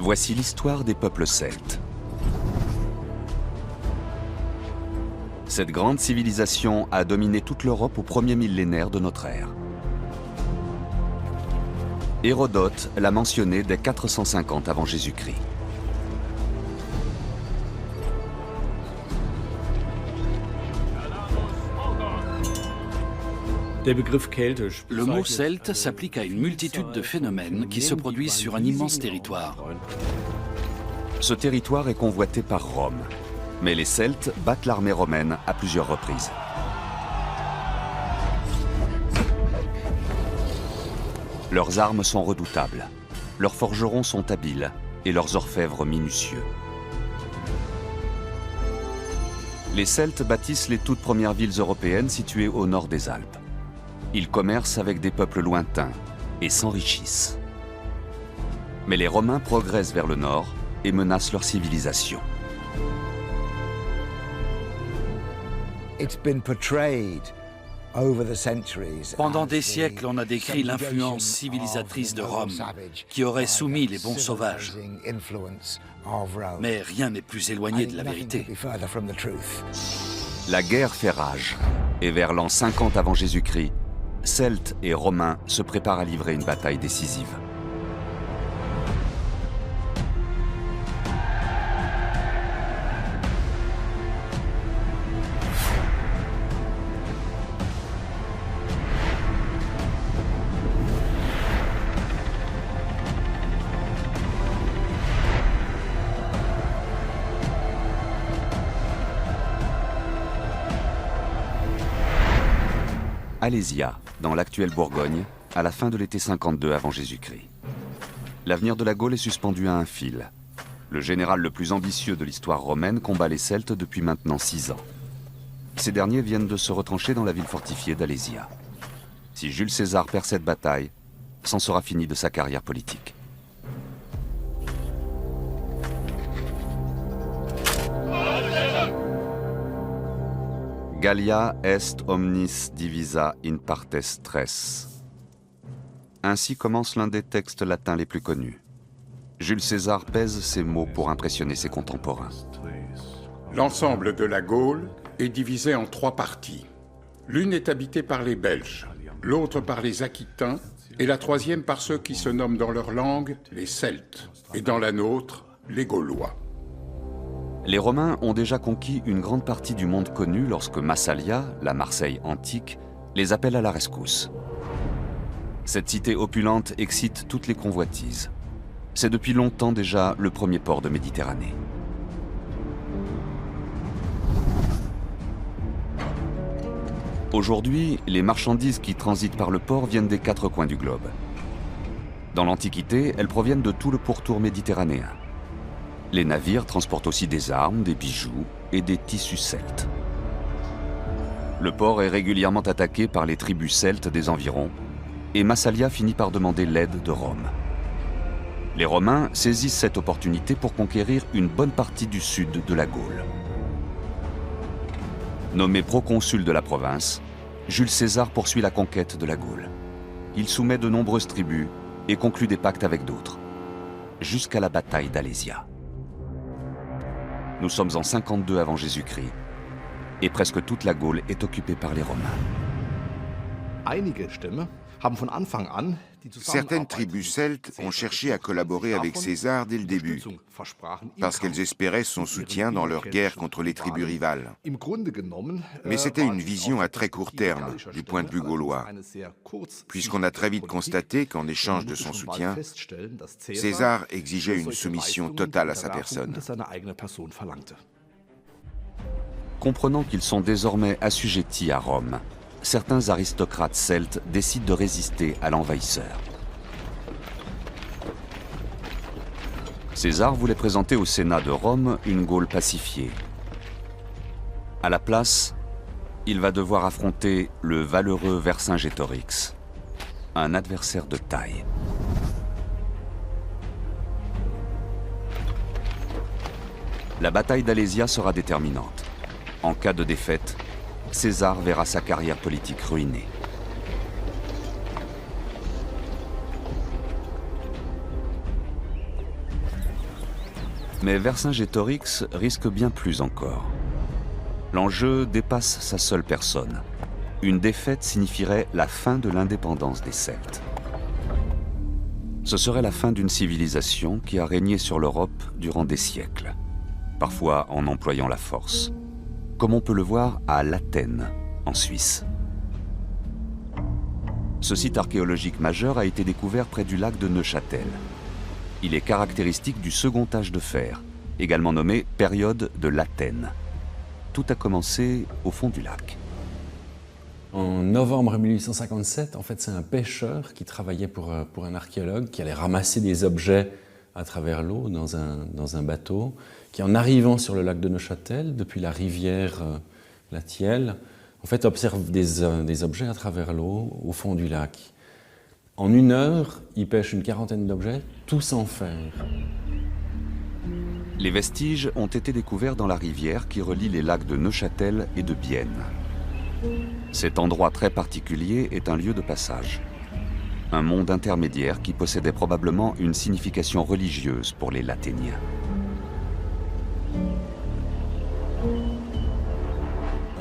Voici l'histoire des peuples celtes. Cette grande civilisation a dominé toute l'Europe au premier millénaire de notre ère. Hérodote l'a mentionné dès 450 avant Jésus-Christ. Le mot celte s'applique à une multitude de phénomènes qui se produisent sur un immense territoire. Ce territoire est convoité par Rome, mais les Celtes battent l'armée romaine à plusieurs reprises. Leurs armes sont redoutables, leurs forgerons sont habiles et leurs orfèvres minutieux. Les Celtes bâtissent les toutes premières villes européennes situées au nord des Alpes. Ils commercent avec des peuples lointains et s'enrichissent. Mais les Romains progressent vers le nord et menacent leur civilisation. Pendant des siècles, on a décrit l'influence civilisatrice de Rome, qui aurait soumis les bons sauvages. Mais rien n'est plus éloigné de la vérité. La guerre fait rage, et vers l'an 50 avant Jésus-Christ, Celtes et Romains se préparent à livrer une bataille décisive. Alésia, dans l'actuelle Bourgogne, à la fin de l'été 52 avant Jésus-Christ. L'avenir de la Gaule est suspendu à un fil. Le général le plus ambitieux de l'histoire romaine combat les Celtes depuis maintenant 6 ans. Ces derniers viennent de se retrancher dans la ville fortifiée d'Alésia. Si Jules César perd cette bataille, c'en sera fini de sa carrière politique. Gallia est omnis divisa in partes tres. Ainsi commence l'un des textes latins les plus connus. Jules César pèse ces mots pour impressionner ses contemporains. L'ensemble de la Gaule est divisé en 3 parties. L'une est habitée par les Belges, l'autre par les Aquitains, et la troisième par ceux qui se nomment dans leur langue les Celtes, et dans la nôtre, les Gaulois. Les Romains ont déjà conquis une grande partie du monde connu lorsque Massalia, la Marseille antique, les appelle à la rescousse. Cette cité opulente excite toutes les convoitises. C'est depuis longtemps déjà le premier port de Méditerranée. Aujourd'hui, les marchandises qui transitent par le port viennent des 4 coins du globe. Dans l'Antiquité, elles proviennent de tout le pourtour méditerranéen. Les navires transportent aussi des armes, des bijoux et des tissus celtes. Le port est régulièrement attaqué par les tribus celtes des environs et Massalia finit par demander l'aide de Rome. Les Romains saisissent cette opportunité pour conquérir une bonne partie du sud de la Gaule. Nommé proconsul de la province, Jules César poursuit la conquête de la Gaule. Il soumet de nombreuses tribus et conclut des pactes avec d'autres, jusqu'à la bataille d'Alésia. Nous sommes en 52 avant Jésus-Christ et presque toute la Gaule est occupée par les Romains. Certaines tribus celtes ont cherché à collaborer avec César dès le début, parce qu'elles espéraient son soutien dans leur guerre contre les tribus rivales. Mais c'était une vision à très court terme du point de vue gaulois, puisqu'on a très vite constaté qu'en échange de son soutien, César exigeait une soumission totale à sa personne. Comprenant qu'ils sont désormais assujettis à Rome, certains aristocrates celtes décident de résister à l'envahisseur. César voulait présenter au Sénat de Rome une Gaule pacifiée. À la place, il va devoir affronter le valeureux Vercingétorix, un adversaire de taille. La bataille d'Alésia sera déterminante. En cas de défaite, César verra sa carrière politique ruinée. Mais Vercingétorix risque bien plus encore. L'enjeu dépasse sa seule personne. Une défaite signifierait la fin de l'indépendance des Celtes. Ce serait la fin d'une civilisation qui a régné sur l'Europe durant des siècles, parfois en employant la force, comme on peut le voir à Lattènes, en Suisse. Ce site archéologique majeur a été découvert près du lac de Neuchâtel. Il est caractéristique du second âge de fer, également nommé période de Lattènes. Tout a commencé au fond du lac. En novembre 1857, en fait, c'est un pêcheur qui travaillait pour un archéologue, qui allait ramasser des objets à travers l'eau dans un bateau, qui en arrivant sur le lac de Neuchâtel, depuis la rivière la Thièle, en fait, observe des objets à travers l'eau au fond du lac. En 1 heure, il pêche une quarantaine d'objets, tous en fer. Les vestiges ont été découverts dans la rivière qui relie les lacs de Neuchâtel et de Bienne. Cet endroit très particulier est un lieu de passage. Un monde intermédiaire qui possédait probablement une signification religieuse pour les Latténiens.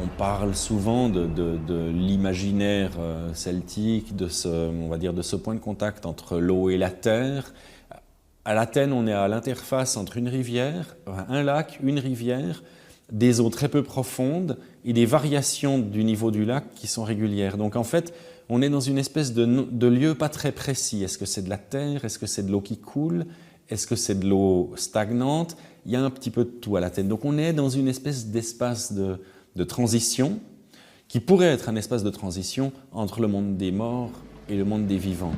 On parle souvent de l'imaginaire celtique, on va dire de ce point de contact entre l'eau et la terre. À l'Athènes, on est à l'interface entre une rivière, un lac, une rivière, des eaux très peu profondes et des variations du niveau du lac qui sont régulières. Donc en fait, on est dans une espèce de lieu pas très précis. Est-ce que c'est de la terre? Est-ce que c'est de l'eau qui coule? Est-ce que c'est de l'eau stagnante? Il y a un petit peu de tout à l'Athènes. Donc on est dans une espèce d'espace de transition qui pourrait être un espace de transition entre le monde des morts et le monde des vivants.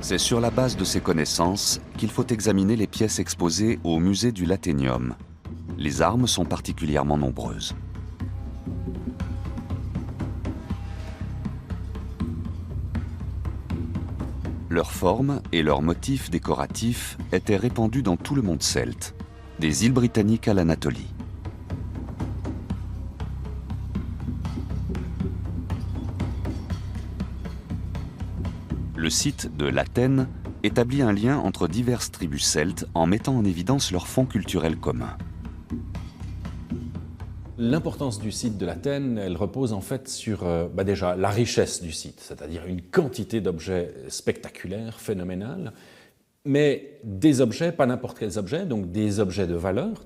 C'est sur la base de ces connaissances qu'il faut examiner les pièces exposées au musée du Lathénium. Les armes sont particulièrement nombreuses. Leur forme et leurs motifs décoratifs étaient répandus dans tout le monde celte, des îles britanniques à l'Anatolie. Le site de Lattènes établit un lien entre diverses tribus celtes en mettant en évidence leurs fonds culturels communs. L'importance du site de l'Athènes, elle repose en fait sur déjà la richesse du site, c'est-à-dire une quantité d'objets spectaculaires, phénoménales, mais des objets, pas n'importe quels objets, donc des objets de valeur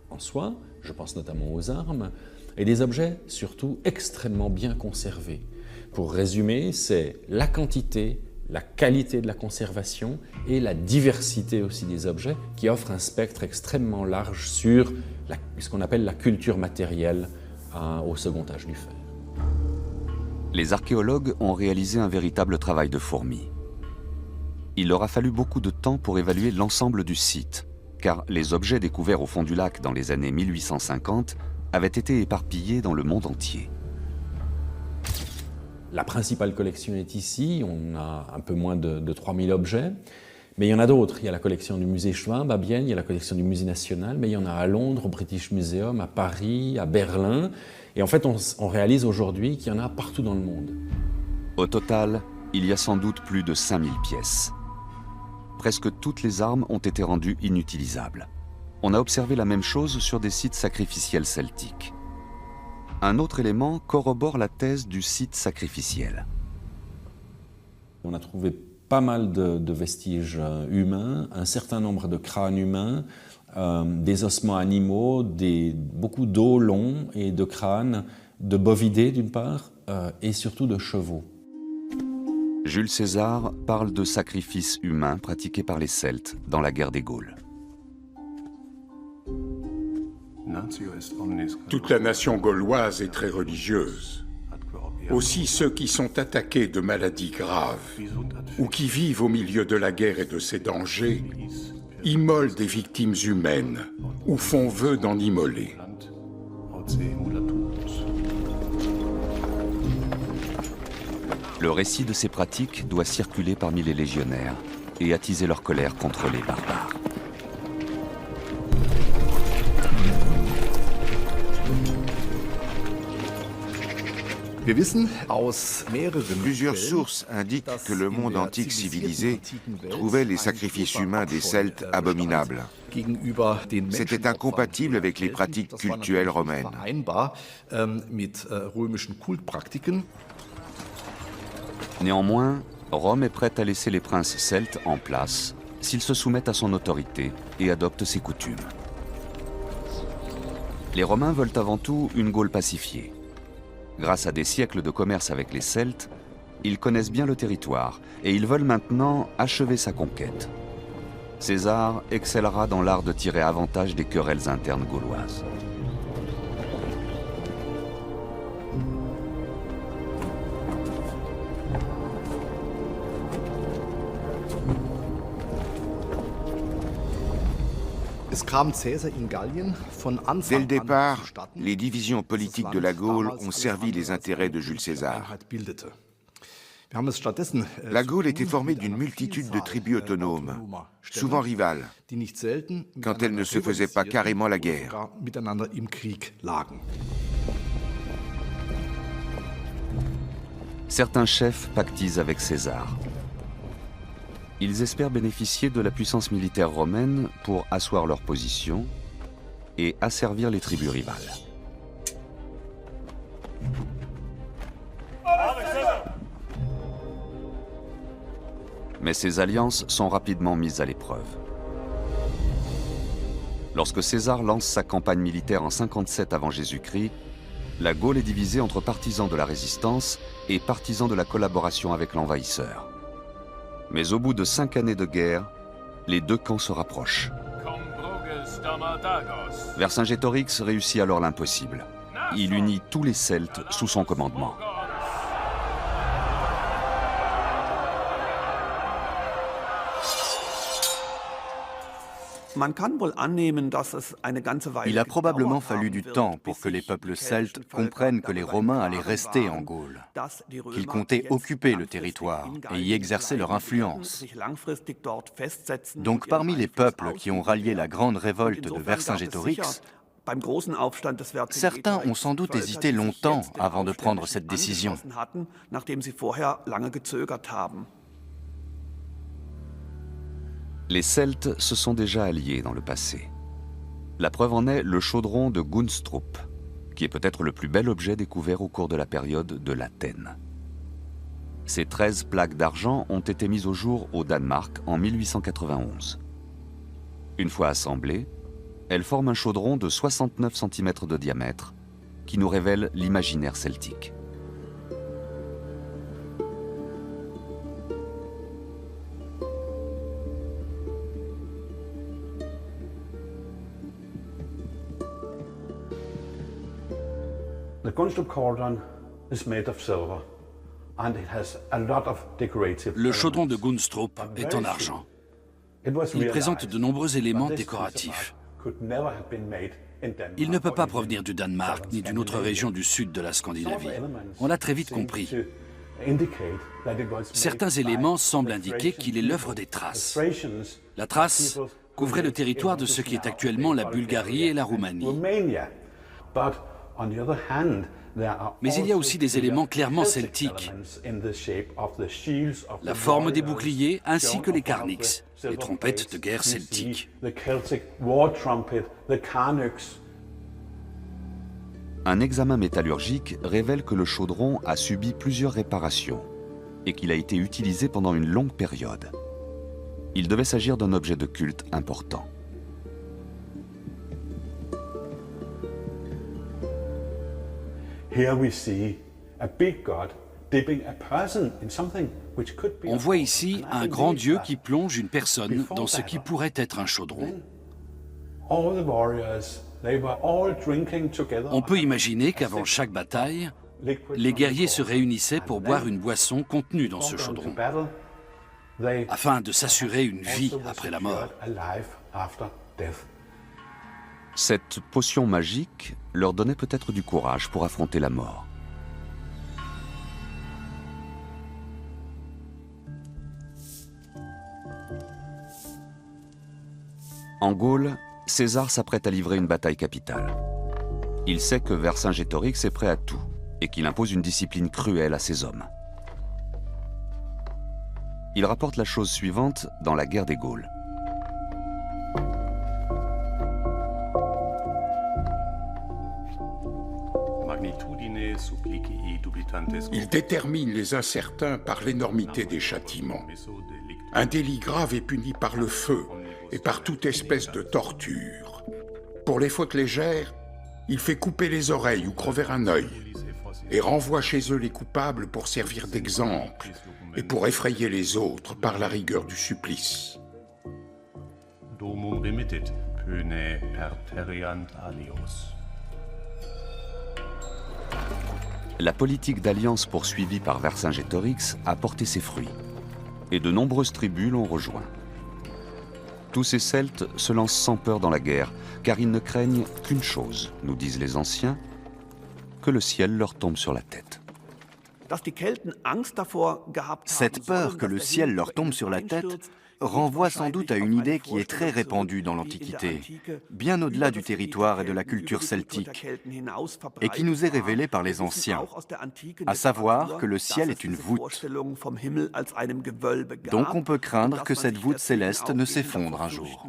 en soi, je pense notamment aux armes, et des objets surtout extrêmement bien conservés. Pour résumer, c'est la quantité, la qualité de la conservation et la diversité aussi des objets qui offrent un spectre extrêmement large sur ce qu'on appelle la culture matérielle au second âge du fer. Les archéologues ont réalisé un véritable travail de fourmi. Il leur a fallu beaucoup de temps pour évaluer l'ensemble du site, car les objets découverts au fond du lac dans les années 1850 avaient été éparpillés dans le monde entier. La principale collection est ici, on a un peu moins de 3000 objets, mais il y en a d'autres. Il y a la collection du musée Schwab à Bienne, il y a la collection du musée national, mais il y en a à Londres, au British Museum, à Paris, à Berlin. Et en fait, on réalise aujourd'hui qu'il y en a partout dans le monde. Au total, il y a sans doute plus de 5000 pièces. Presque toutes les armes ont été rendues inutilisables. On a observé la même chose sur des sites sacrificiels celtiques. Un autre élément corrobore la thèse du site sacrificiel. On a trouvé pas mal de vestiges humains, un certain nombre de crânes humains, des ossements animaux, beaucoup d'os longs et de crânes, de bovidés d'une part, et surtout de chevaux. Jules César parle de sacrifices humains pratiqués par les Celtes dans la guerre des Gaules. Toute la nation gauloise est très religieuse. Aussi ceux qui sont attaqués de maladies graves ou qui vivent au milieu de la guerre et de ses dangers immolent des victimes humaines ou font vœu d'en immoler. Le récit de ces pratiques doit circuler parmi les légionnaires et attiser leur colère contre les barbares. Plusieurs sources indiquent que le monde antique civilisé trouvait les sacrifices humains des Celtes abominables. C'était incompatible avec les pratiques cultuelles romaines. Néanmoins, Rome est prête à laisser les princes celtes en place s'ils se soumettent à son autorité et adoptent ses coutumes. Les Romains veulent avant tout une Gaule pacifiée. Grâce à des siècles de commerce avec les Celtes, ils connaissent bien le territoire et ils veulent maintenant achever sa conquête. César excellera dans l'art de tirer avantage des querelles internes gauloises. Dès le départ, les divisions politiques de la Gaule ont servi les intérêts de Jules César. La Gaule était formée d'une multitude de tribus autonomes, souvent rivales, quand elles ne se faisaient pas carrément la guerre. Certains chefs pactisent avec César. Ils espèrent bénéficier de la puissance militaire romaine pour asseoir leur position et asservir les tribus rivales. Mais ces alliances sont rapidement mises à l'épreuve. Lorsque César lance sa campagne militaire en 57 avant Jésus-Christ, la Gaule est divisée entre partisans de la résistance et partisans de la collaboration avec l'envahisseur. Mais au bout de 5 années de guerre, les deux camps se rapprochent. Vercingétorix réussit alors l'impossible. Il unit tous les Celtes sous son commandement. Il a probablement fallu du temps pour que les peuples celtes comprennent que les Romains allaient rester en Gaule, qu'ils comptaient occuper le territoire et y exercer leur influence. Donc parmi les peuples qui ont rallié la grande révolte de Vercingétorix, certains ont sans doute hésité longtemps avant de prendre cette décision. Les Celtes se sont déjà alliés dans le passé. La preuve en est le chaudron de Gunstrup, qui est peut-être le plus bel objet découvert au cours de la période de l'Athènes. Ces 13 plaques d'argent ont été mises au jour au Danemark en 1891. Une fois assemblées, elles forment un chaudron de 69 cm de diamètre qui nous révèle l'imaginaire celtique. The Gunstrup cauldron is made of silver and it has a lot of decorative Le chaudron de Gunstrup est en argent. Il présente de nombreux éléments décoratifs. Il ne peut pas provenir du Danemark ni d'une autre région du sud de la Scandinavie. On l'a très vite compris. Certains éléments semblent indiquer qu'il est l'œuvre des Thraces. La Thrace couvrait le territoire de ce qui est actuellement la Bulgarie et la Roumanie. Mais il y a aussi des éléments clairement celtiques. La forme des boucliers ainsi que les carnix, les trompettes de guerre celtiques. Un examen métallurgique révèle que le chaudron a subi plusieurs réparations et qu'il a été utilisé pendant une longue période. Il devait s'agir d'un objet de culte important. On voit ici un grand dieu qui plonge une personne dans ce qui pourrait être un chaudron. On peut imaginer qu'avant chaque bataille, les guerriers se réunissaient pour boire une boisson contenue dans ce chaudron, afin de s'assurer une vie après la mort. Cette potion magique leur donnait peut-être du courage pour affronter la mort. En Gaule, César s'apprête à livrer une bataille capitale. Il sait que Vercingétorix est prêt à tout et qu'il impose une discipline cruelle à ses hommes. Il rapporte la chose suivante dans la guerre des Gaules. Il détermine les incertains par l'énormité des châtiments. Un délit grave est puni par le feu et par toute espèce de torture. Pour les fautes légères, il fait couper les oreilles ou crever un œil et renvoie chez eux les coupables pour servir d'exemple et pour effrayer les autres par la rigueur du supplice. Domum remittit, pöne perteriant alios. La politique d'alliance poursuivie par Vercingétorix a porté ses fruits, et de nombreuses tribus l'ont rejoint. Tous ces Celtes se lancent sans peur dans la guerre, car ils ne craignent qu'une chose, nous disent les anciens, que le ciel leur tombe sur la tête. Cette peur que le ciel leur tombe sur la tête renvoie sans doute à une idée qui est très répandue dans l'Antiquité, bien au-delà du territoire et de la culture celtique, et qui nous est révélée par les anciens, à savoir que le ciel est une voûte. Donc on peut craindre que cette voûte céleste ne s'effondre un jour.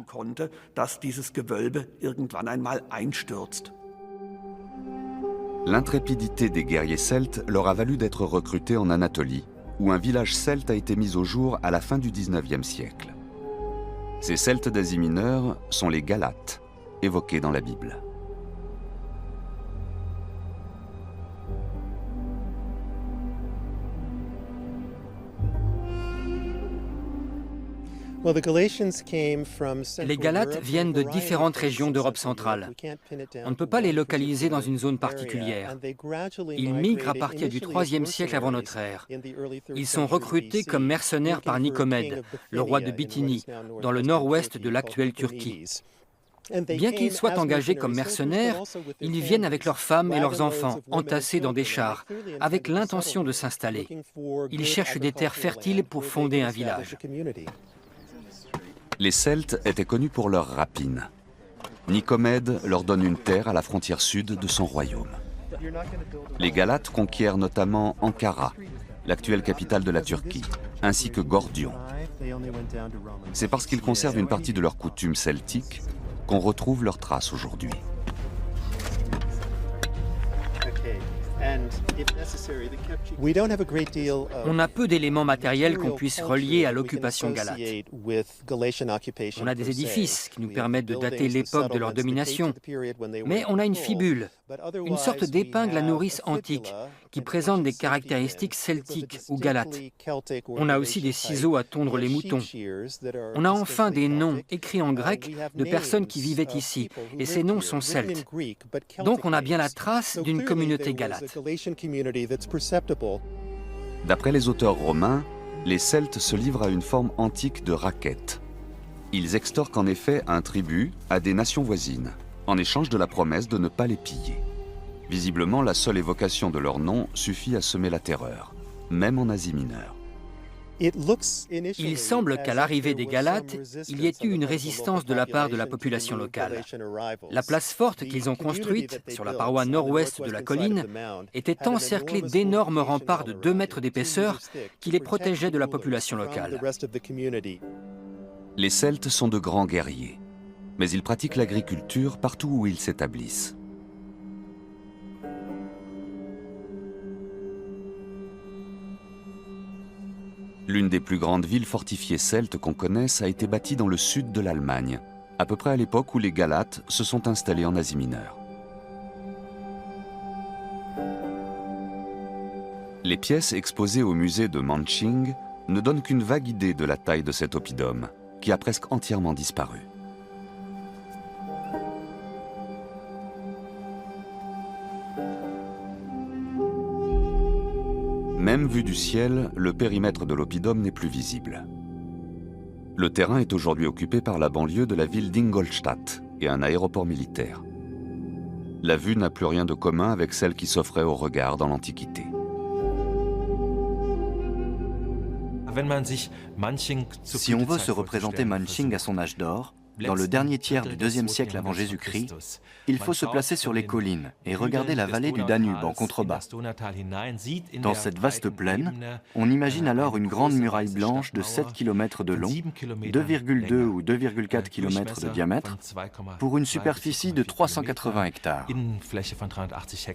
L'intrépidité des guerriers celtes leur a valu d'être recrutés en Anatolie, où un village celte a été mis au jour à la fin du XIXe siècle. Ces Celtes d'Asie mineure sont les Galates, évoqués dans la Bible. Les Galates viennent de différentes régions d'Europe centrale. On ne peut pas les localiser dans une zone particulière. Ils migrent à partir du IIIe siècle avant notre ère. Ils sont recrutés comme mercenaires par Nicomède, le roi de Bithynie, dans le nord-ouest de l'actuelle Turquie. Bien qu'ils soient engagés comme mercenaires, ils viennent avec leurs femmes et leurs enfants, entassés dans des chars, avec l'intention de s'installer. Ils cherchent des terres fertiles pour fonder un village. Les Celtes étaient connus pour leur rapine. Nicomède leur donne une terre à la frontière sud de son royaume. Les Galates conquièrent notamment Ankara, l'actuelle capitale de la Turquie, ainsi que Gordion. C'est parce qu'ils conservent une partie de leurs coutumes celtiques qu'on retrouve leurs traces aujourd'hui. On a peu d'éléments matériels qu'on puisse relier à l'occupation galate. On a des édifices qui nous permettent de dater l'époque de leur domination, mais on a une fibule, une sorte d'épingle à nourrice antique qui présente des caractéristiques celtiques ou galates. On a aussi des ciseaux à tondre les moutons. On a enfin des noms écrits en grec de personnes qui vivaient ici, et ces noms sont celtes. Donc on a bien la trace d'une communauté galate. D'après les auteurs romains, les Celtes se livrent à une forme antique de raquette. Ils extorquent en effet un tribut à des nations voisines, en échange de la promesse de ne pas les piller. Visiblement, la seule évocation de leur nom suffit à semer la terreur, même en Asie mineure. Il semble qu'à l'arrivée des Galates, il y ait eu une résistance de la part de la population locale. La place forte qu'ils ont construite, sur la paroi nord-ouest de la colline, était encerclée d'énormes remparts de 2 mètres d'épaisseur qui les protégeaient de la population locale. Les Celtes sont de grands guerriers, mais ils pratiquent l'agriculture partout où ils s'établissent. L'une des plus grandes villes fortifiées celtes qu'on connaisse a été bâtie dans le sud de l'Allemagne, à peu près à l'époque où les Galates se sont installés en Asie mineure. Les pièces exposées au musée de Manching ne donnent qu'une vague idée de la taille de cet oppidum, qui a presque entièrement disparu. Même vu du ciel, le périmètre de l'oppidum n'est plus visible. Le terrain est aujourd'hui occupé par la banlieue de la ville d'Ingolstadt et un aéroport militaire. La vue n'a plus rien de commun avec celle qui s'offrait au regard dans l'Antiquité. Si on veut se représenter Manching à son âge d'or, dans le dernier tiers du IIe siècle avant Jésus-Christ, il faut se placer sur les collines et regarder la vallée du Danube en contrebas. Dans cette vaste plaine, on imagine alors une grande muraille blanche de 7 km de long, 2,2 ou 2,4 km de diamètre, pour une superficie de 380 hectares.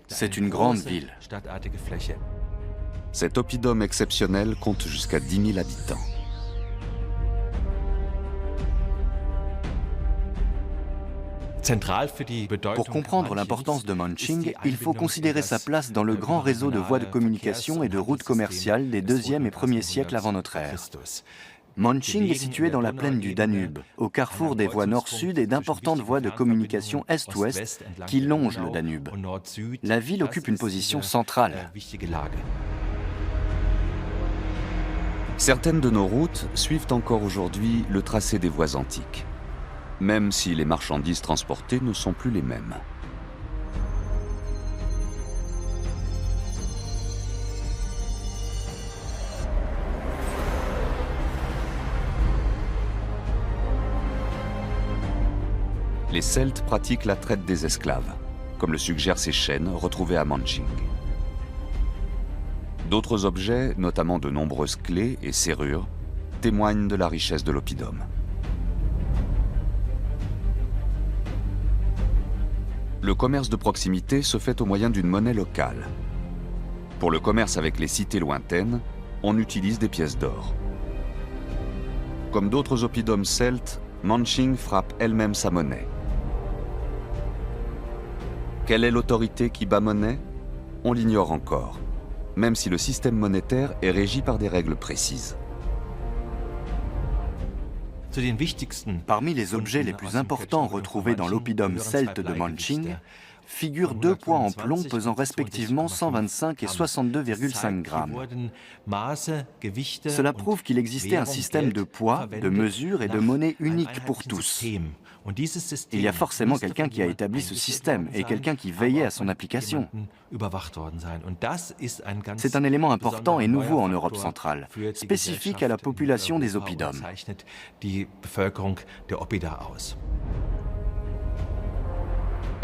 C'est une grande ville. Cet oppidum exceptionnel compte jusqu'à 10 000 habitants. Pour comprendre l'importance de Monching, il faut considérer sa place dans le grand réseau de voies de communication et de routes commerciales des 2e et 1er siècles avant notre ère. Monching est situé dans la plaine du Danube, au carrefour des voies nord-sud et d'importantes voies de communication est-ouest qui longent le Danube. La ville occupe une position centrale. Certaines de nos routes suivent encore aujourd'hui le tracé des voies antiques, même si les marchandises transportées ne sont plus les mêmes. Les Celtes pratiquent la traite des esclaves, comme le suggèrent ces chaînes retrouvées à Monching. D'autres objets, notamment de nombreuses clés et serrures, témoignent de la richesse de l'oppidum. Le commerce de proximité se fait au moyen d'une monnaie locale. Pour le commerce avec les cités lointaines, on utilise des pièces d'or. Comme d'autres oppidums celtes, Monching frappe elle-même sa monnaie. Quelle est l'autorité qui bat monnaie? On l'ignore encore, même si le système monétaire est régi par des règles précises. Parmi les objets les plus importants retrouvés dans l'oppidum celte de Monching, figurent 2 poids en plomb pesant respectivement 125 et 62,5 grammes. Cela prouve qu'il existait un système de poids, de mesure et de monnaie unique pour tous. Il y a forcément quelqu'un qui a établi ce système et quelqu'un qui veillait à son application. C'est un élément important et nouveau en Europe centrale, spécifique à la population des oppidums.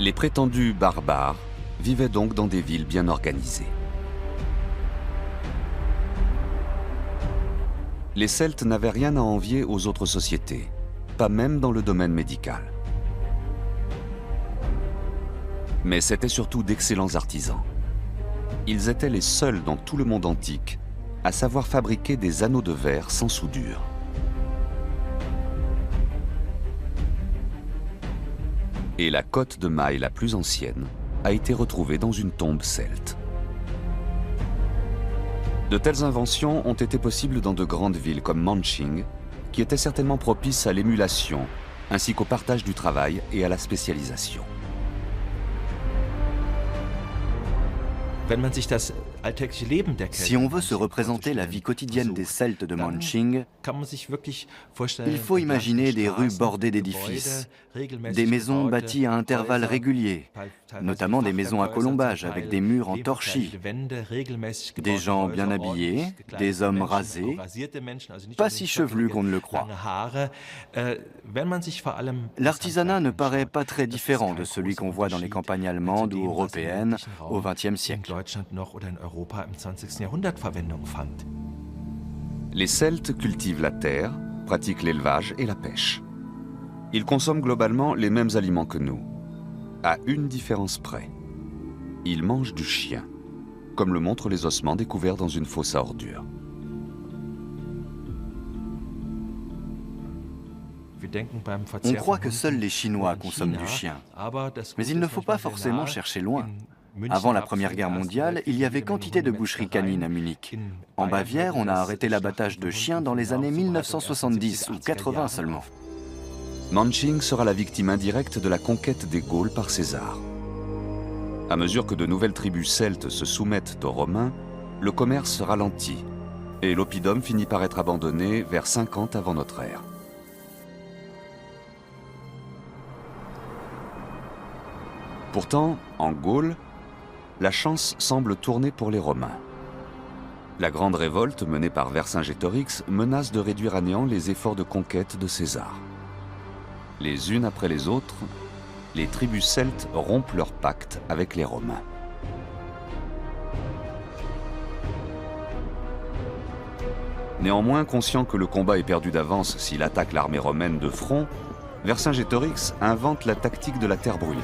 Les prétendus barbares vivaient donc dans des villes bien organisées. Les Celtes n'avaient rien à envier aux autres sociétés, pas même dans le domaine médical. Mais c'étaient surtout d'excellents artisans. Ils étaient les seuls dans tout le monde antique à savoir fabriquer des anneaux de verre sans soudure. Et la cotte de maille la plus ancienne a été retrouvée dans une tombe celte. De telles inventions ont été possibles dans de grandes villes comme Monching, qui étaient certainement propices à l'émulation, ainsi qu'au partage du travail et à la spécialisation. Si on veut se représenter la vie quotidienne des Celtes de Monching, il faut imaginer des rues bordées d'édifices, des maisons bâties à intervalles réguliers, notamment des maisons à colombage avec des murs en torchis, des gens bien habillés, des hommes rasés, pas si chevelus qu'on ne le croit. L'artisanat ne paraît pas très différent de celui qu'on voit dans les campagnes allemandes ou européennes au XXe siècle. Les Celtes cultivent la terre, pratiquent l'élevage et la pêche. Ils consomment globalement les mêmes aliments que nous, à une différence près. Ils mangent du chien, comme le montrent les ossements découverts dans une fosse à ordures. On croit que seuls les Chinois consomment du chien, mais il ne faut pas forcément chercher loin. Avant la Première Guerre mondiale, il y avait quantité de boucheries canines à Munich. En Bavière, on a arrêté l'abattage de chiens dans les années 1970 ou 80 seulement. Monching sera la victime indirecte de la conquête des Gaules par César. À mesure que de nouvelles tribus celtes se soumettent aux Romains, le commerce ralentit et l'oppidum finit par être abandonné vers 50 avant notre ère. Pourtant, en Gaule, la chance semble tourner pour les Romains. La grande révolte menée par Vercingétorix menace de réduire à néant les efforts de conquête de César. Les unes après les autres, les tribus celtes rompent leur pacte avec les Romains. Néanmoins, conscient que le combat est perdu d'avance s'il attaque l'armée romaine de front, Vercingétorix invente la tactique de la terre brûlée.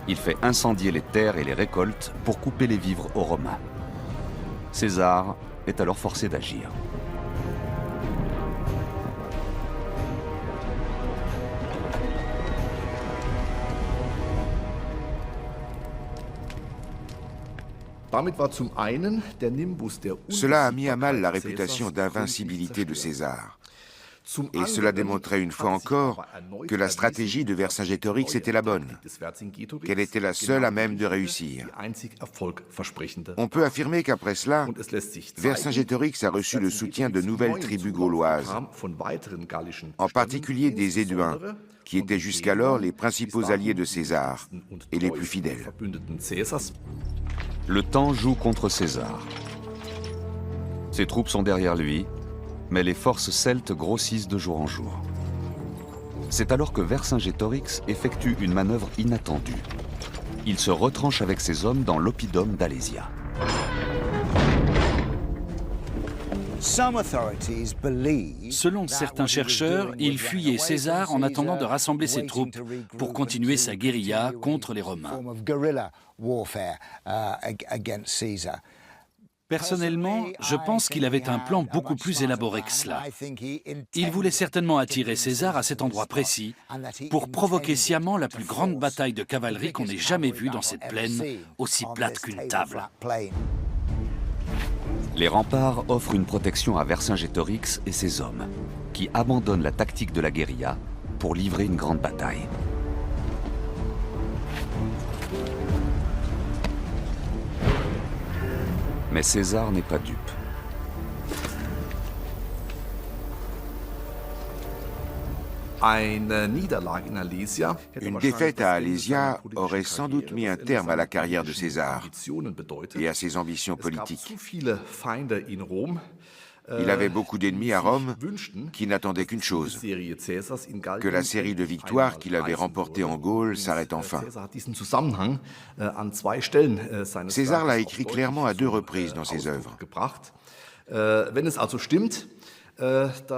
Il fait incendier les terres et les récoltes pour couper les vivres aux Romains. César est alors forcé d'agir. Cela a mis à mal la réputation d'invincibilité de César. Et cela démontrait une fois encore que la stratégie de Vercingétorix était la bonne, qu'elle était la seule à même de réussir. On peut affirmer qu'après cela, Vercingétorix a reçu le soutien de nouvelles tribus gauloises, en particulier des Éduins, qui étaient jusqu'alors les principaux alliés de César et les plus fidèles. Le temps joue contre César. Ses troupes sont derrière lui, mais les forces celtes grossissent de jour en jour. C'est alors que Vercingétorix effectue une manœuvre inattendue. Il se retranche avec ses hommes dans l'oppidum d'Alésia. Selon certains chercheurs, il fuyait César en attendant de rassembler ses troupes pour continuer sa guérilla contre les Romains. Personnellement, je pense qu'il avait un plan beaucoup plus élaboré que cela. Il voulait certainement attirer César à cet endroit précis pour provoquer sciemment la plus grande bataille de cavalerie qu'on ait jamais vue dans cette plaine, aussi plate qu'une table. Les remparts offrent une protection à Vercingétorix et ses hommes, qui abandonnent la tactique de la guérilla pour livrer une grande bataille. Mais César n'est pas dupe. Une défaite à Alésia aurait sans doute mis un terme à la carrière de César et à ses ambitions politiques. Il avait beaucoup d'ennemis à Rome qui n'attendaient qu'une chose, que la série de victoires qu'il avait remportées en Gaule s'arrête enfin. César l'a écrit clairement à 2 reprises dans ses œuvres.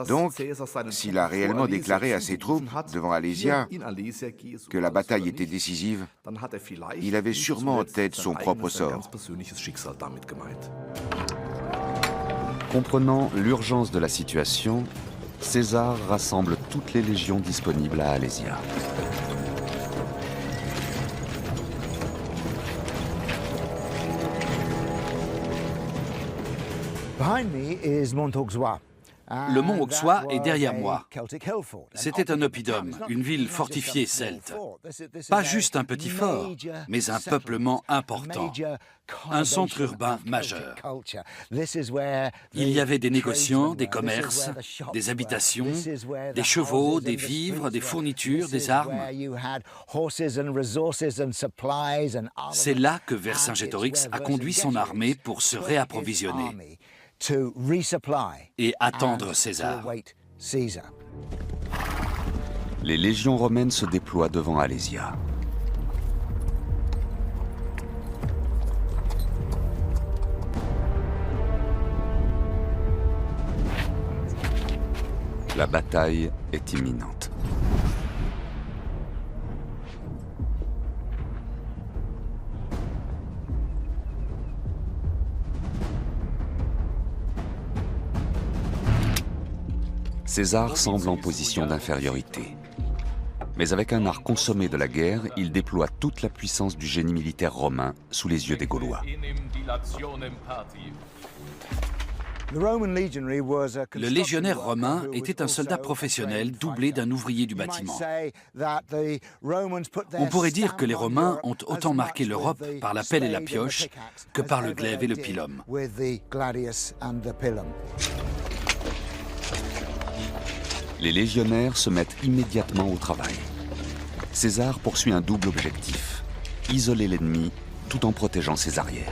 Donc, s'il a réellement déclaré à ses troupes, devant Alésia, que la bataille était décisive, il avait sûrement en tête son propre sort. Comprenant l'urgence de la situation, César rassemble toutes les légions disponibles à Alésia. Le mont Auxois est derrière moi. C'était un oppidum, une ville fortifiée celte. Pas juste un petit fort, mais un peuplement important, un centre urbain majeur. Il y avait des négociants, des commerces, des habitations, des chevaux, des vivres, des fournitures, des armes. C'est là que Vercingétorix a conduit son armée pour se réapprovisionner et attendre César. Les légions romaines se déploient devant Alésia. La bataille est imminente. César semble en position d'infériorité. Mais avec un art consommé de la guerre, il déploie toute la puissance du génie militaire romain sous les yeux des Gaulois. Le légionnaire romain était un soldat professionnel doublé d'un ouvrier du bâtiment. On pourrait dire que les Romains ont autant marqué l'Europe par la pelle et la pioche que par le glaive et le pilum. Les légionnaires se mettent immédiatement au travail. César poursuit un double objectif, isoler l'ennemi tout en protégeant ses arrières.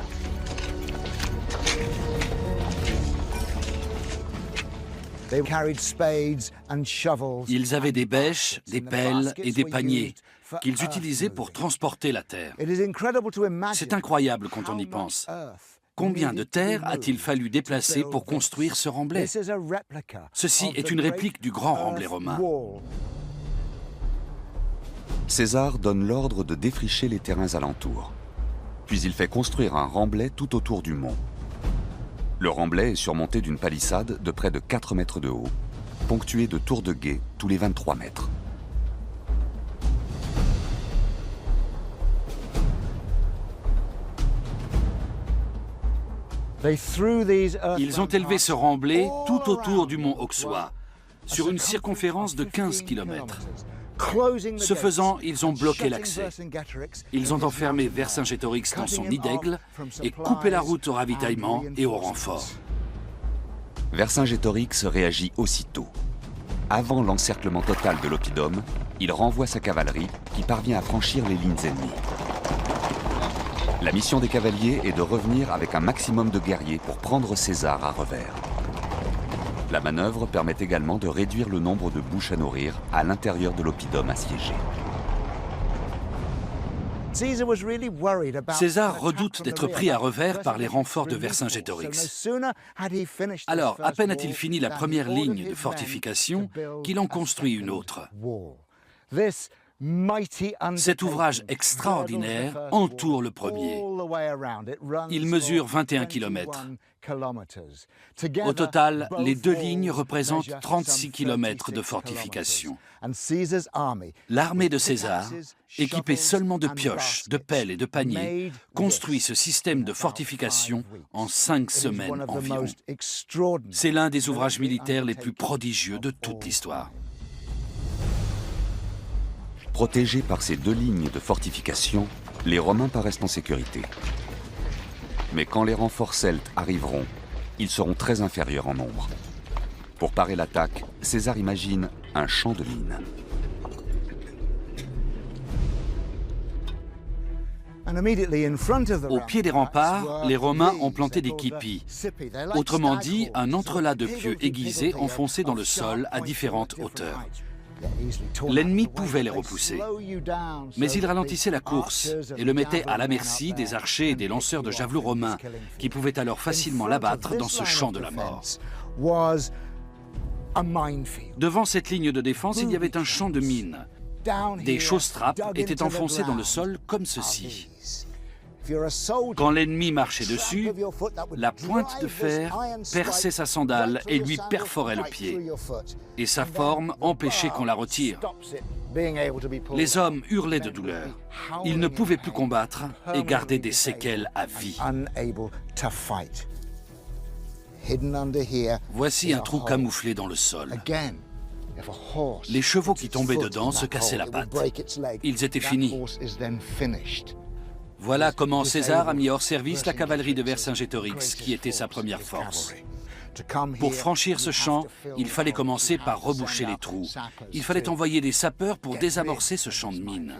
Ils avaient des bêches, des pelles et des paniers qu'ils utilisaient pour transporter la terre. C'est incroyable quand on y pense. Combien de terre a-t-il fallu déplacer pour construire ce remblai? Ceci est une réplique du grand remblai romain. César donne l'ordre de défricher les terrains alentours. Puis il fait construire un remblai tout autour du mont. Le remblai est surmonté d'une palissade de près de 4 mètres de haut, ponctuée de tours de guet tous les 23 mètres. Ils ont élevé ce remblai tout autour du mont Auxois, sur une circonférence de 15 km. Ce faisant, ils ont bloqué l'accès. Ils ont enfermé Vercingétorix dans son nid d'aigle et coupé la route au ravitaillement et au renfort. Vercingétorix réagit aussitôt. Avant l'encerclement total de l'oppidum, il renvoie sa cavalerie qui parvient à franchir les lignes ennemies. La mission des cavaliers est de revenir avec un maximum de guerriers pour prendre César à revers. La manœuvre permet également de réduire le nombre de bouches à nourrir à l'intérieur de l'oppidum assiégé. César redoute d'être pris à revers par les renforts de Vercingétorix. Alors, à peine a-t-il fini la première ligne de fortification qu'il en construit une autre. Cet ouvrage extraordinaire entoure le premier. Il mesure 21 km. Au total, les deux lignes représentent 36 km de fortification. L'armée de César, équipée seulement de pioches, de pelles et de paniers, construit ce système de fortification en 5 semaines environ. C'est l'un des ouvrages militaires les plus prodigieux de toute l'histoire. Protégés par ces deux lignes de fortification, les Romains paraissent en sécurité. Mais quand les renforts celtes arriveront, ils seront très inférieurs en nombre. Pour parer l'attaque, César imagine un champ de mines. Au pied des remparts, les Romains ont planté des quipis, autrement dit un entrelac de pieux aiguisés enfoncés dans le sol à différentes hauteurs. L'ennemi pouvait les repousser, mais il ralentissait la course et le mettait à la merci des archers et des lanceurs de javelots romains qui pouvaient alors facilement l'abattre dans ce champ de la mort. Devant cette ligne de défense, il y avait un champ de mines. Des chausses-trappes étaient enfoncées dans le sol comme ceci. Quand l'ennemi marchait dessus, la pointe de fer perçait sa sandale et lui perforait le pied. Et sa forme empêchait qu'on la retire. Les hommes hurlaient de douleur. Ils ne pouvaient plus combattre et gardaient des séquelles à vie. Voici un trou camouflé dans le sol. Les chevaux qui tombaient dedans se cassaient la patte. Ils étaient finis. Voilà comment César a mis hors service la cavalerie de Vercingétorix, qui était sa première force. Pour franchir ce champ, il fallait commencer par reboucher les trous. Il fallait envoyer des sapeurs pour désamorcer ce champ de mines.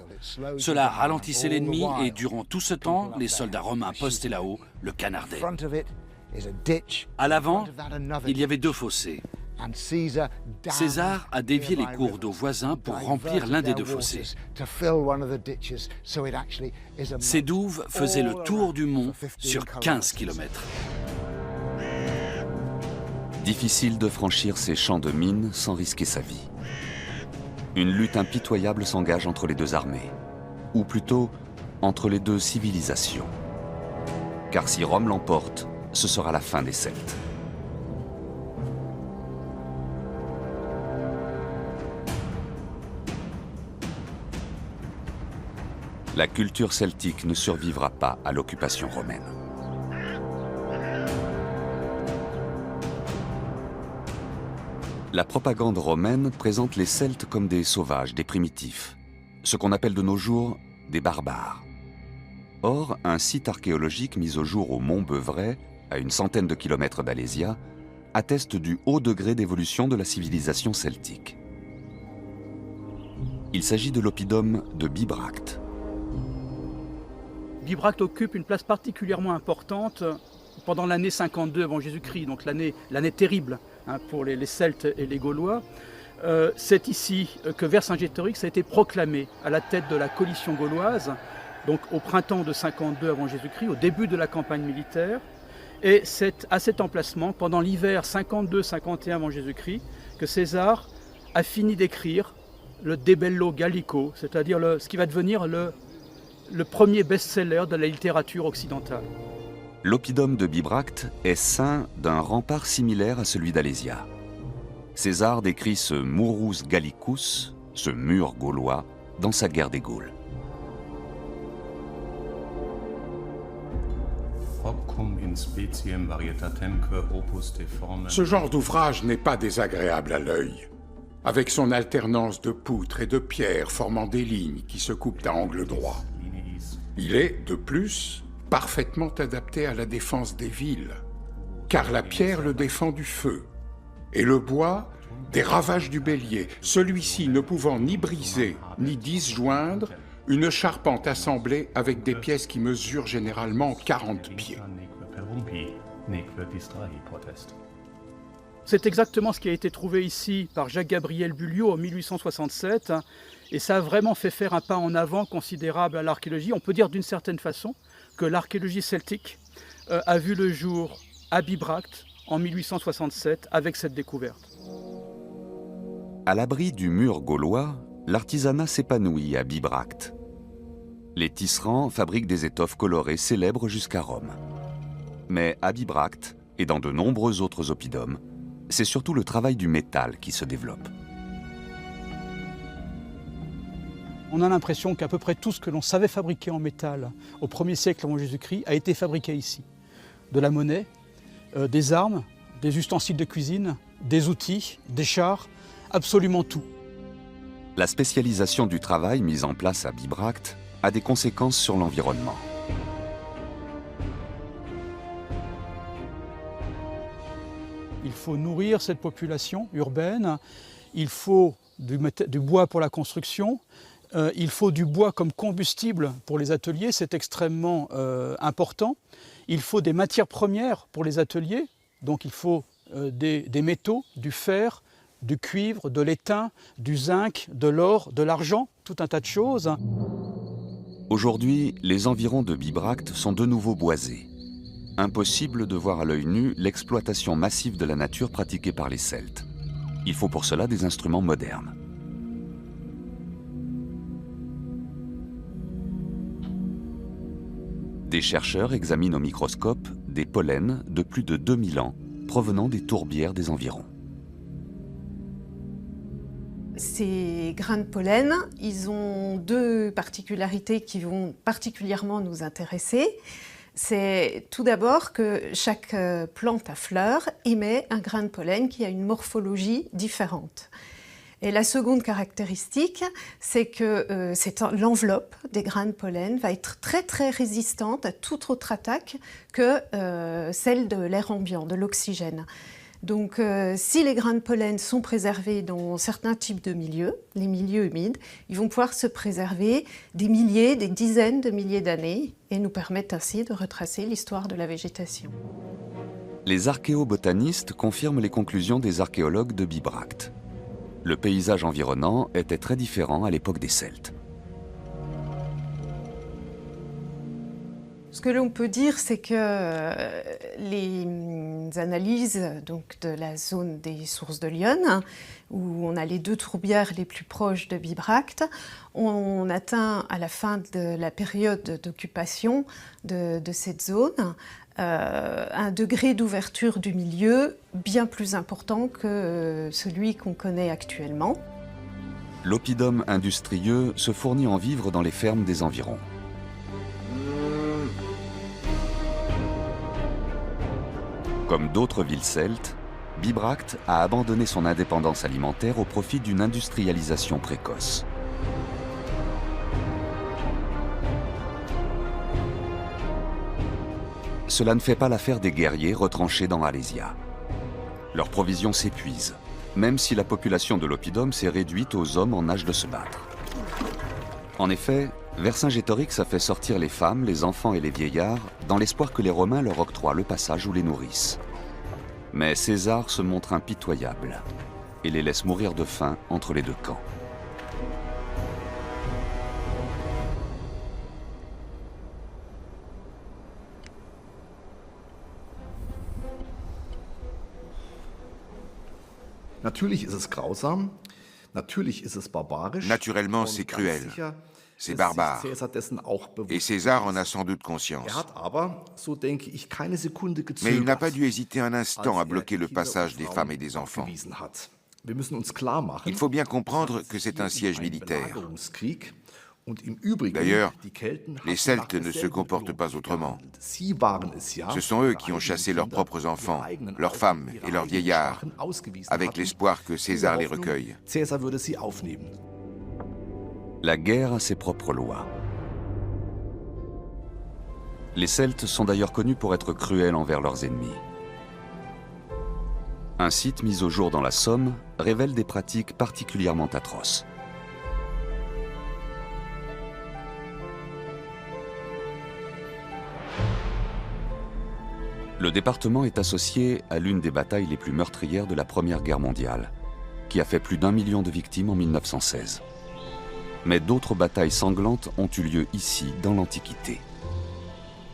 Cela ralentissait l'ennemi et durant tout ce temps, les soldats romains postés là-haut le canardaient. À l'avant, il y avait 2 fossés. César a dévié les cours d'eau voisins pour remplir l'un des 2 fossés. Ces douves faisaient le tour du mont sur 15 km. Difficile de franchir ces champs de mines sans risquer sa vie. Une lutte impitoyable s'engage entre les 2 armées, ou plutôt entre les 2 civilisations. Car si Rome l'emporte, ce sera la fin des Celtes. La culture celtique ne survivra pas à l'occupation romaine. La propagande romaine présente les Celtes comme des sauvages, des primitifs, ce qu'on appelle de nos jours des barbares. Or, un site archéologique mis au jour au Mont Beuvray, à une centaine de kilomètres d'Alésia, atteste du haut degré d'évolution de la civilisation celtique. Il s'agit de l'oppidum de Bibracte. Bibracte occupe une place particulièrement importante pendant l'année 52 avant Jésus-Christ, donc l'année terrible pour les Celtes et les Gaulois. C'est ici que Vercingétorix a été proclamé à la tête de la coalition gauloise, donc au printemps de 52 avant Jésus-Christ, au début de la campagne militaire. Et c'est à cet emplacement, pendant l'hiver 52-51 avant Jésus-Christ, que César a fini d'écrire le De Bello Gallico, c'est-à-dire ce qui va devenir le premier best-seller de la littérature occidentale. L'oppidum de Bibracte est ceint d'un rempart similaire à celui d'Alésia. César décrit ce Murus Gallicus, ce mur gaulois, dans sa guerre des Gaules. Ce genre d'ouvrage n'est pas désagréable à l'œil, avec son alternance de poutres et de pierres formant des lignes qui se coupent à angle droit. Il est, de plus, parfaitement adapté à la défense des villes, car la pierre le défend du feu, et le bois des ravages du bélier, celui-ci ne pouvant ni briser ni disjoindre une charpente assemblée avec des pièces qui mesurent généralement 40 pieds. C'est exactement ce qui a été trouvé ici par Jacques-Gabriel Bulliot en 1867, et ça a vraiment fait faire un pas en avant considérable à l'archéologie. On peut dire d'une certaine façon que l'archéologie celtique a vu le jour à Bibracte en 1867 avec cette découverte. À l'abri du mur gaulois, l'artisanat s'épanouit à Bibracte. Les tisserands fabriquent des étoffes colorées célèbres jusqu'à Rome. Mais à Bibracte, et dans de nombreux autres oppidums, c'est surtout le travail du métal qui se développe. On a l'impression qu'à peu près tout ce que l'on savait fabriquer en métal au 1er siècle avant Jésus-Christ a été fabriqué ici. De la monnaie, des armes, des ustensiles de cuisine, des outils, des chars, absolument tout. La spécialisation du travail mise en place à Bibracte a des conséquences sur l'environnement. Il faut nourrir cette population urbaine, il faut du bois pour la construction, il faut du bois comme combustible pour les ateliers, c'est extrêmement important. Il faut des matières premières pour les ateliers, donc il faut des métaux, du fer, du cuivre, de l'étain, du zinc, de l'or, de l'argent, tout un tas de choses. Aujourd'hui, les environs de Bibracte sont de nouveau boisés. Impossible de voir à l'œil nu l'exploitation massive de la nature pratiquée par les Celtes. Il faut pour cela des instruments modernes. Des chercheurs examinent au microscope des pollens de plus de 2000 ans provenant des tourbières des environs. Ces grains de pollen, ils ont deux particularités qui vont particulièrement nous intéresser. C'est tout d'abord que chaque plante à fleurs émet un grain de pollen qui a une morphologie différente. Et la seconde caractéristique, c'est que l'enveloppe des grains de pollen va être très très résistante à toute autre attaque que celle de l'air ambiant, de l'oxygène. Donc si les grains de pollen sont préservés dans certains types de milieux, les milieux humides, ils vont pouvoir se préserver des milliers, des dizaines de milliers d'années et nous permettent ainsi de retracer l'histoire de la végétation. Les archéobotanistes confirment les conclusions des archéologues de Bibracte. Le paysage environnant était très différent à l'époque des Celtes. Ce que l'on peut dire, c'est que les analyses donc, de la zone des sources de l'Yonne, où on a les deux tourbières les plus proches de Bibracte, on atteint à la fin de la période d'occupation de cette zone un degré d'ouverture du milieu bien plus important que celui qu'on connaît actuellement. L'oppidum industrieux se fournit en vivres dans les fermes des environs. Comme d'autres villes celtes, Bibracte a abandonné son indépendance alimentaire au profit d'une industrialisation précoce. Cela ne fait pas l'affaire des guerriers retranchés dans Alésia. Leurs provisions s'épuisent, même si la population de l'oppidum s'est réduite aux hommes en âge de se battre. En effet, Vercingétorix a fait sortir les femmes, les enfants et les vieillards dans l'espoir que les Romains leur octroient le passage ou les nourrissent. Mais César se montre impitoyable et les laisse mourir de faim entre les deux camps. Naturellement, c'est cruel, c'est barbare. Et César en a sans doute conscience. Mais il n'a pas dû hésiter un instant à bloquer le passage des femmes et des enfants. Il faut bien comprendre que c'est un siège militaire. D'ailleurs, les Celtes ne se comportent pas autrement. Ce sont eux qui ont chassé leurs propres enfants, leurs femmes et leurs vieillards, avec l'espoir que César les recueille. La guerre a ses propres lois. Les Celtes sont d'ailleurs connus pour être cruels envers leurs ennemis. Un site mis au jour dans la Somme révèle des pratiques particulièrement atroces. Le département est associé à l'une des batailles les plus meurtrières de la Première Guerre mondiale, qui a fait plus d'1 million de victimes en 1916. Mais d'autres batailles sanglantes ont eu lieu ici, dans l'Antiquité.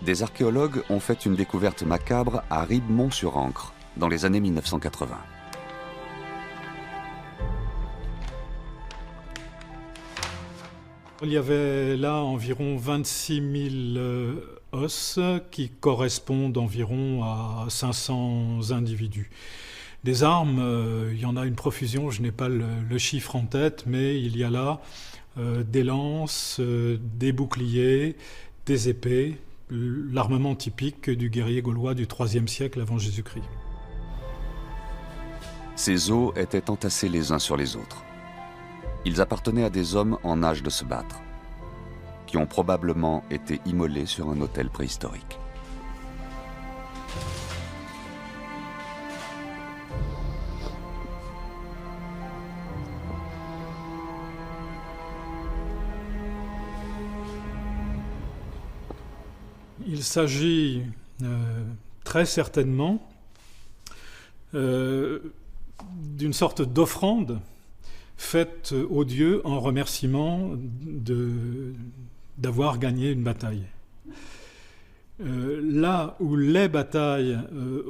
Des archéologues ont fait une découverte macabre à Ribemont-sur-Ancre, dans les années 1980. Il y avait là environ 26 000 os qui correspondent environ à 500 individus. Des armes, il y en a une profusion, je n'ai pas le chiffre en tête, mais il y a là des lances, des boucliers, des épées, l'armement typique du guerrier gaulois du IIIe siècle avant Jésus-Christ. Ces os étaient entassés les uns sur les autres. Ils appartenaient à des hommes en âge de se battre, qui ont probablement été immolés sur un autel préhistorique. Il s'agit très certainement d'une sorte d'offrande faite aux dieux en remerciement d'avoir gagné une bataille. Là où les batailles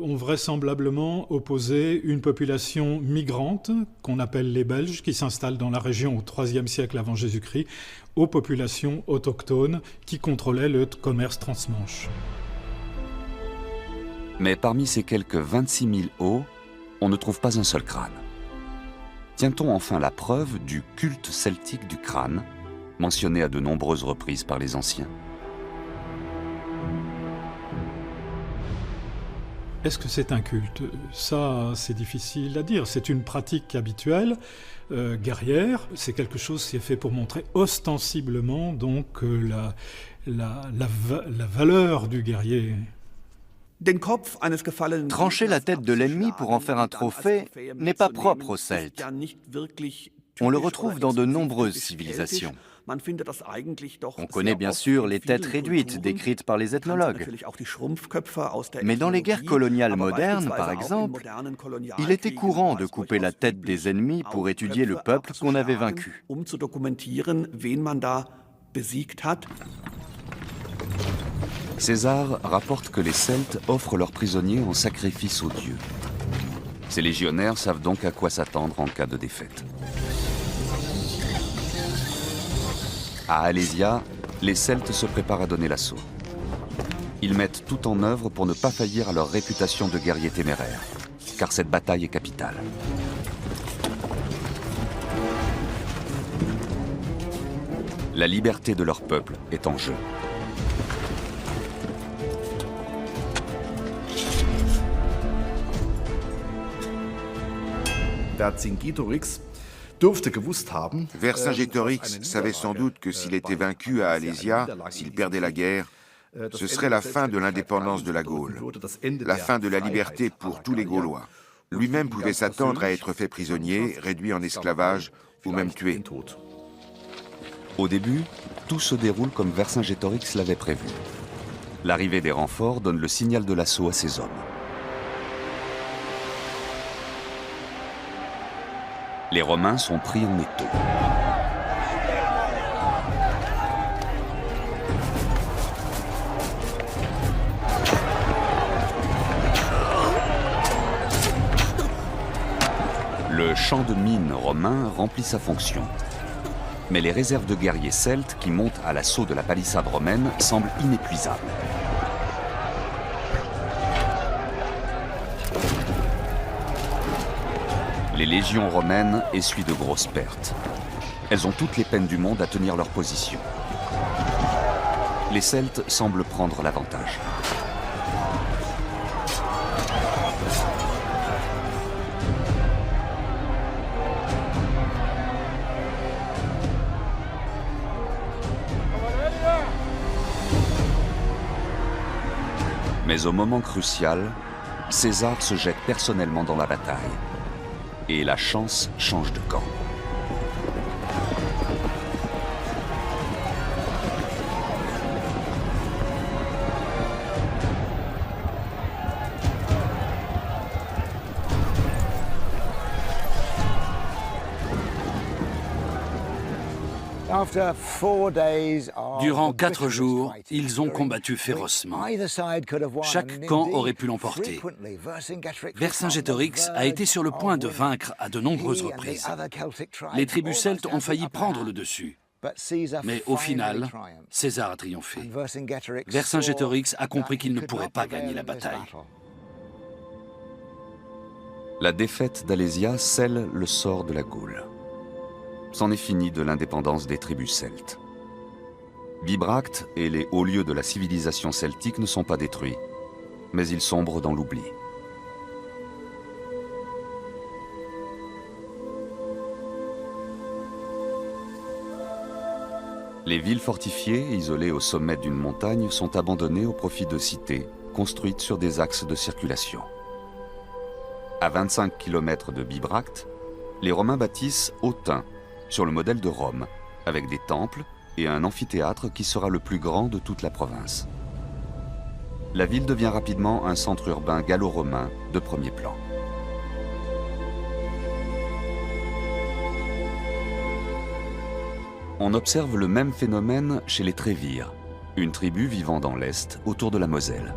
ont vraisemblablement opposé une population migrante, qu'on appelle les Belges, qui s'installent dans la région au IIIe siècle avant Jésus-Christ, aux populations autochtones qui contrôlaient le commerce transmanche. Mais parmi ces quelques 26 000 os, on ne trouve pas un seul crâne. Tient-on enfin la preuve du culte celtique du crâne, mentionné à de nombreuses reprises par les anciens? Est-ce que c'est un culte? Ça, c'est difficile à dire. C'est une pratique habituelle, guerrière. C'est quelque chose qui est fait pour montrer ostensiblement donc la valeur du guerrier. Trancher la tête de l'ennemi pour en faire un trophée n'est pas propre aux Celtes. On le retrouve dans de nombreuses civilisations. On connaît bien sûr les têtes réduites décrites par les ethnologues. Mais dans les guerres coloniales modernes, par exemple, il était courant de couper la tête des ennemis pour étudier le peuple qu'on avait vaincu. César rapporte que les Celtes offrent leurs prisonniers en sacrifice aux dieux. Ces légionnaires savent donc à quoi s'attendre en cas de défaite. À Alésia, les Celtes se préparent à donner l'assaut. Ils mettent tout en œuvre pour ne pas faillir à leur réputation de guerriers téméraires, car cette bataille est capitale. La liberté de leur peuple est en jeu. Vercingétorix savait sans doute que s'il était vaincu à Alésia, s'il perdait la guerre, ce serait la fin de l'indépendance de la Gaule, la fin de la liberté pour tous les Gaulois. Lui-même pouvait s'attendre à être fait prisonnier, réduit en esclavage ou même tué. Au début, tout se déroule comme Vercingétorix l'avait prévu. L'arrivée des renforts donne le signal de l'assaut à ses hommes. Les Romains sont pris en étau. Le champ de mines romain remplit sa fonction. Mais les réserves de guerriers celtes qui montent à l'assaut de la palissade romaine semblent inépuisables. Les légions romaines essuient de grosses pertes. Elles ont toutes les peines du monde à tenir leur position. Les Celtes semblent prendre l'avantage. Mais au moment crucial, César se jette personnellement dans la bataille. Et la chance change de camp. Durant 4 jours, ils ont combattu férocement. Chaque camp aurait pu l'emporter. Vercingétorix a été sur le point de vaincre à de nombreuses reprises. Les tribus celtes ont failli prendre le dessus. Mais au final, César a triomphé. Vercingétorix a compris qu'il ne pourrait pas gagner la bataille. La défaite d'Alésia scelle le sort de la Gaule. C'en est fini de l'indépendance des tribus celtes. Bibracte et les hauts lieux de la civilisation celtique ne sont pas détruits, mais ils sombrent dans l'oubli. Les villes fortifiées, isolées au sommet d'une montagne, sont abandonnées au profit de cités construites sur des axes de circulation. À 25 km de Bibracte, les Romains bâtissent Autun, sur le modèle de Rome, avec des temples et un amphithéâtre qui sera le plus grand de toute la province. La ville devient rapidement un centre urbain gallo-romain de premier plan. On observe le même phénomène chez les Trévires, une tribu vivant dans l'Est, autour de la Moselle.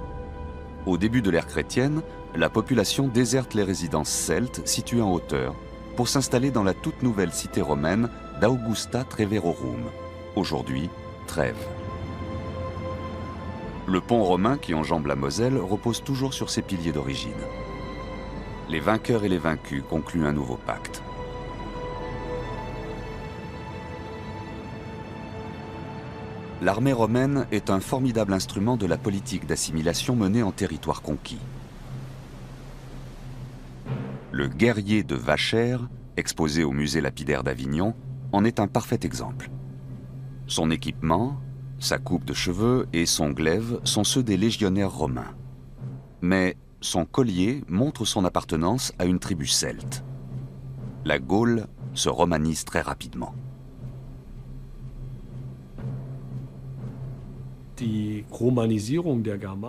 Au début de l'ère chrétienne, la population déserte les résidences celtes situées en hauteur pour s'installer dans la toute nouvelle cité romaine d'Augusta Treverorum, aujourd'hui Trèves. Le pont romain qui enjambe la Moselle repose toujours sur ses piliers d'origine. Les vainqueurs et les vaincus concluent un nouveau pacte. L'armée romaine est un formidable instrument de la politique d'assimilation menée en territoire conquis. Le guerrier de Vachère, exposé au musée lapidaire d'Avignon, en est un parfait exemple. Son équipement, sa coupe de cheveux et son glaive sont ceux des légionnaires romains. Mais son collier montre son appartenance à une tribu celte. La Gaule se romanise très rapidement.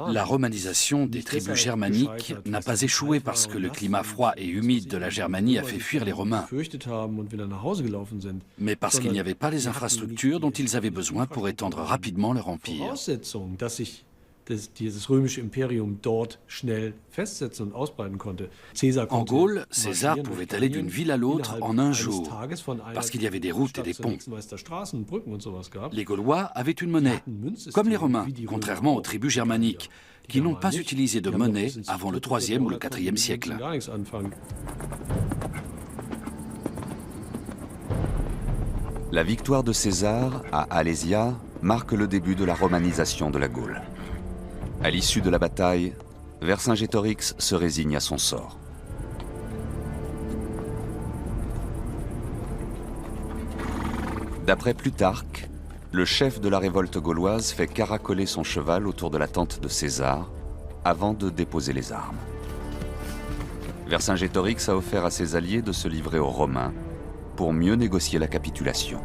La romanisation des tribus germaniques n'a pas échoué parce que le climat froid et humide de la Germanie a fait fuir les Romains, mais parce qu'il n'y avait pas les infrastructures dont ils avaient besoin pour étendre rapidement leur empire. En Gaule, César pouvait aller d'une ville à l'autre en un jour, parce qu'il y avait des routes et des ponts. Les Gaulois avaient une monnaie, comme les Romains, contrairement aux tribus germaniques, qui n'ont pas utilisé de monnaie avant le IIIe ou le IVe siècle. La victoire de César à Alésia marque le début de la romanisation de la Gaule. À l'issue de la bataille, Vercingétorix se résigne à son sort. D'après Plutarque, le chef de la révolte gauloise fait caracoler son cheval autour de la tente de César avant de déposer les armes. Vercingétorix a offert à ses alliés de se livrer aux Romains pour mieux négocier la capitulation.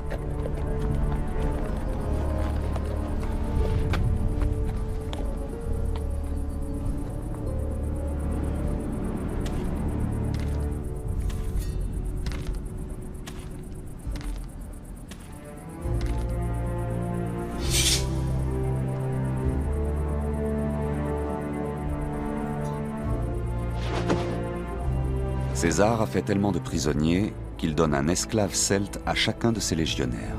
César a fait tellement de prisonniers qu'il donne un esclave celte à chacun de ses légionnaires.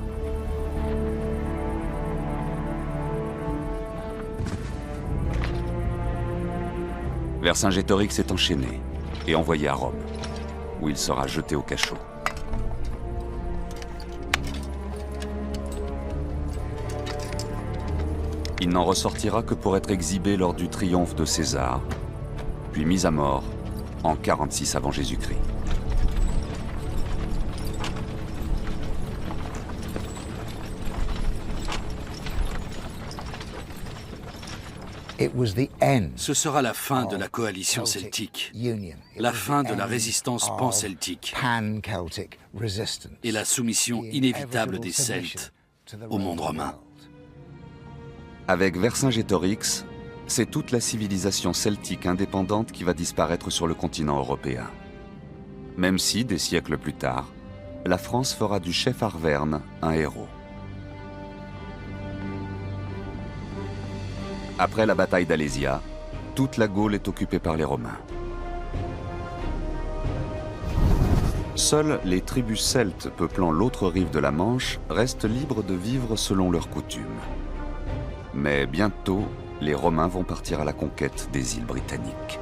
Vercingétorix est enchaîné et envoyé à Rome, où il sera jeté au cachot. Il n'en ressortira que pour être exhibé lors du triomphe de César, puis mis à mort en 46 avant Jésus-Christ. Ce sera la fin de la coalition celtique, la fin de la résistance pan-celtique et la soumission inévitable des Celtes au monde romain. Avec Vercingétorix, c'est toute la civilisation celtique indépendante qui va disparaître sur le continent européen. Même si, des siècles plus tard, la France fera du chef Arverne un héros. Après la bataille d'Alésia, toute la Gaule est occupée par les Romains. Seules les tribus celtes peuplant l'autre rive de la Manche restent libres de vivre selon leurs coutumes. Mais bientôt, les Romains vont partir à la conquête des îles britanniques.